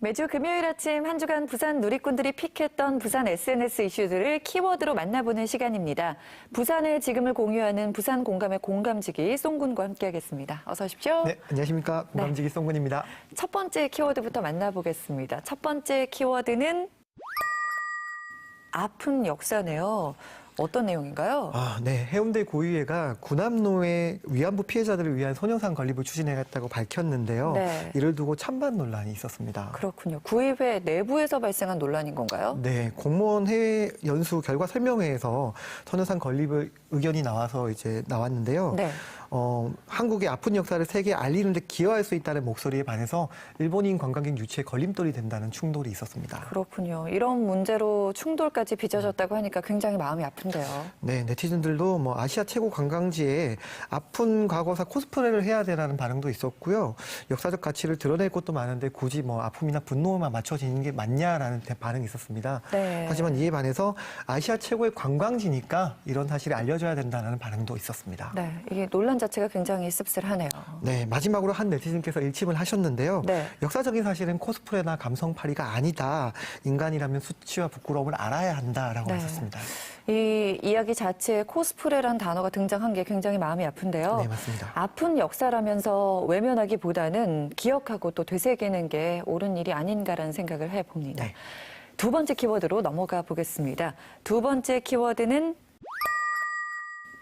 매주 금요일 아침 한 주간 부산 누리꾼들이 픽했던 부산 SNS 이슈들을 키워드로 만나보는 시간입니다. 부산의 지금을 공유하는 부산 공감의 공감지기 송군과 함께하겠습니다. 어서 오십시오. 네, 안녕하십니까. 공감지기 송군입니다. 첫 번째 키워드부터 만나보겠습니다. 첫 번째 키워드는 아픈 역사네요. 어떤 내용인가요? 네. 해운대 구의회가 구남로의 위안부 피해자들을 위한 소녀상 건립을 추진해갔다고 밝혔는데요. 네. 이를 두고 찬반 논란이 있었습니다. 그렇군요. 구의회 내부에서 발생한 논란인 건가요? 네. 공무원 해외 연수 결과 설명회에서 소녀상 건립을 의견이 나와서 이제 나왔는데요. 네. 한국의 아픈 역사를 세계에 알리는 데 기여할 수 있다는 목소리에 반해서 일본인 관광객 유치에 걸림돌이 된다는 충돌이 있었습니다. 그렇군요. 이런 문제로 충돌까지 빚어졌다고 하니까 굉장히 마음이 아픈데요. 네, 네티즌들도 아시아 최고 관광지에 아픈 과거사 코스프레를 해야 되라는 반응도 있었고요. 역사적 가치를 드러낼 것도 많은데 굳이 아픔이나 분노만 맞춰지는 게 맞냐라는 반응이 있었습니다. 네. 하지만 이에 반해서 아시아 최고의 관광지니까 이런 사실이 알려져야 된다는 반응도 있었습니다. 네, 이게 논란 자체가 굉장히 씁쓸하네요. 네, 마지막으로 한 네티즌께서 일침을 하셨는데요. 네. 역사적인 사실은 코스프레나 감성팔이가 아니다. 인간이라면 수치와 부끄러움을 알아야 한다라고 네. 하셨습니다. 이 이야기 자체에 코스프레란 단어가 등장한 게 굉장히 마음이 아픈데요. 네, 맞습니다. 아픈 역사라면서 외면하기보다는 기억하고 또 되새기는 게 옳은 일이 아닌가라는 생각을 해봅니다. 네. 두 번째 키워드로 넘어가 보겠습니다. 두 번째 키워드는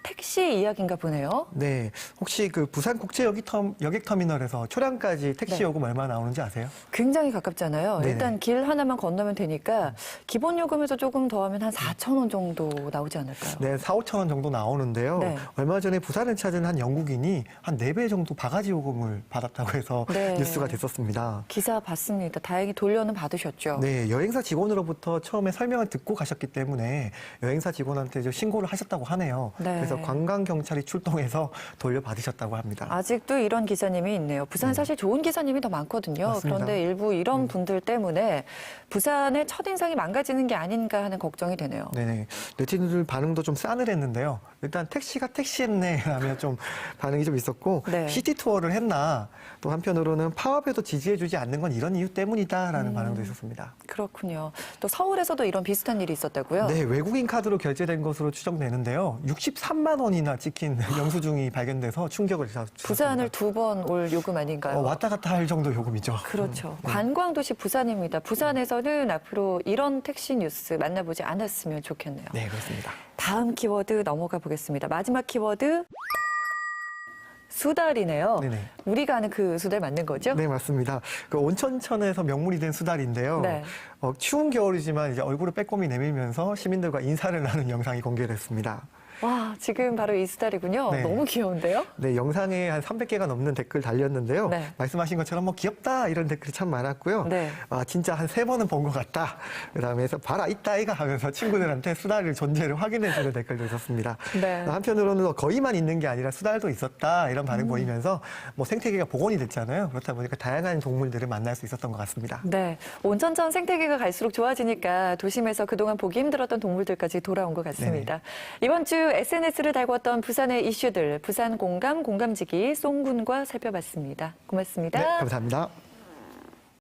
택시 이야기인가 보네요. 네, 혹시 그 부산 국제 여객터미널에서 초량까지 택시 네. 요금 얼마 나오는지 아세요? 굉장히 가깝잖아요. 네네. 일단 길 하나만 건너면 되니까 기본 요금에서 조금 더하면 한 4,000원 정도 나오지 않을까요? 네, 4, 5천 원 정도 나오는데요. 네. 얼마 전에 부산을 찾은 한 영국인이 한 4배 정도 바가지 요금을 받았다고 해서 네. 뉴스가 됐었습니다. 기사 봤습니다. 다행히 돌려는 받으셨죠? 네, 여행사 직원으로부터 처음에 설명을 듣고 가셨기 때문에 여행사 직원한테 이제 신고를 하셨다고 하네요. 네. 그래서 관광경찰이 출동해서 돌려받으셨다고 합니다. 아직도 이런 기사님이 있네요. 부산 사실 좋은 기사님이 더 많거든요. 맞습니다. 그런데 일부 이런 분들 때문에 부산의 첫인상이 망가지는 게 아닌가 하는 걱정이 되네요. 네네. 네티즌들 반응도 좀 싸늘했는데요. 일단 택시가 택시했네 라며 좀 반응이 좀 있었고 네. 시티 투어를 했나 또 한편으로는 파업에도 지지해주지 않는 건 이런 이유 때문이다라는 반응도 있었습니다. 그렇군요. 또 서울에서도 이런 비슷한 일이 있었다고요? 네, 외국인 카드로 결제된 것으로 추정되는데요. 63만 원이나 찍힌 영수증이 발견돼서 충격을 주셨습니다. 부산을 2번 올 요금 아닌가요? 왔다 갔다 할 정도 요금이죠. 그렇죠. 관광도시 부산입니다. 부산에서는 앞으로 이런 택시 뉴스 만나보지 않았으면 좋겠네요. 네, 그렇습니다. 다음 키워드 넘어가 보겠습니다. 마지막 키워드 수달이네요. 네네. 우리가 아는 그 수달 맞는 거죠? 네, 맞습니다. 그 온천천에서 명물이 된 수달인데요. 네. 추운 겨울이지만 이제 얼굴을 빼꼼히 내밀면서 시민들과 인사를 나눈 영상이 공개됐습니다. 와, 지금 바로 이 수달이군요. 네. 너무 귀여운데요? 네, 영상에 한 300개가 넘는 댓글 달렸는데요. 네. 말씀하신 것처럼 귀엽다 이런 댓글이 참 많았고요. 네. 진짜 한 3번은 본 것 같다. 그다음에 해서 봐라 있다 이가 하면서 친구들한테 수달을 존재를 확인해주는 댓글도 있었습니다. 네. 한편으로는 거의만 있는 게 아니라 수달도 있었다 이런 반응 보이면서 생태계가 복원이 됐잖아요. 그렇다 보니까 다양한 동물들을 만날 수 있었던 것 같습니다. 네. 온천천 생태계가 갈수록 좋아지니까 도심에서 그동안 보기 힘들었던 동물들까지 돌아온 것 같습니다. 이번 주 SNS를 달궜던 부산의 이슈들, 부산 공감, 공감지기 송군과 살펴봤습니다. 고맙습니다. 네, 감사합니다.